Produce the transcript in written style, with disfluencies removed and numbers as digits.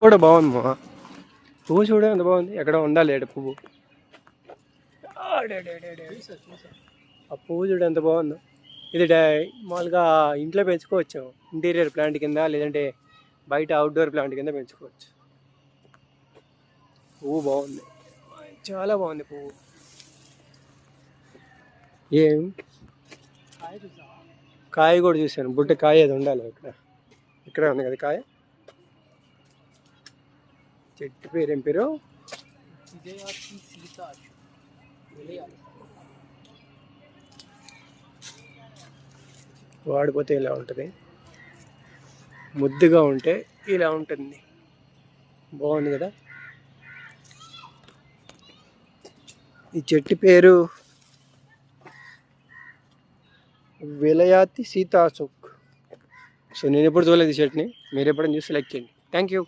కూడా బాగుంది మా పువ్వు చూడ ఎంత బాగుంది. ఎక్కడ ఉండాలి ఏడు పువ్వు. ఆ పువ్వు చూడ ఎంత బాగుందో. ఇది మామూలుగా ఇంట్లో పెంచుకోవచ్చు, ఇంటీరియర్ ప్లాంట్ కింద, లేదంటే బయట అవుట్డోర్ ప్లాంట్ కింద పెంచుకోవచ్చు. పువ్వు బాగుంది, చాలా బాగుంది పువ్వు. ఏం కాయ కూడా చూశాను, బుట్ట కాయ అది ఉండాలి. ఇక్కడ ఉంది కదా కాయ. చెట్టు పేరు ఏం పేరు? వాడిపోతే ఇలా ఉంటుంది, ముద్దుగా ఉంటే ఇలా ఉంటుంది. బాగుంది కదా. ఈ చెట్టు పేరు విలయాతి సీతాశోక్. సో నేను ఎప్పుడు చూడలేదు ఈ చెట్టుని, మీరు ఎప్పుడైనా చూసి లైక్ చేయండి. Thank you.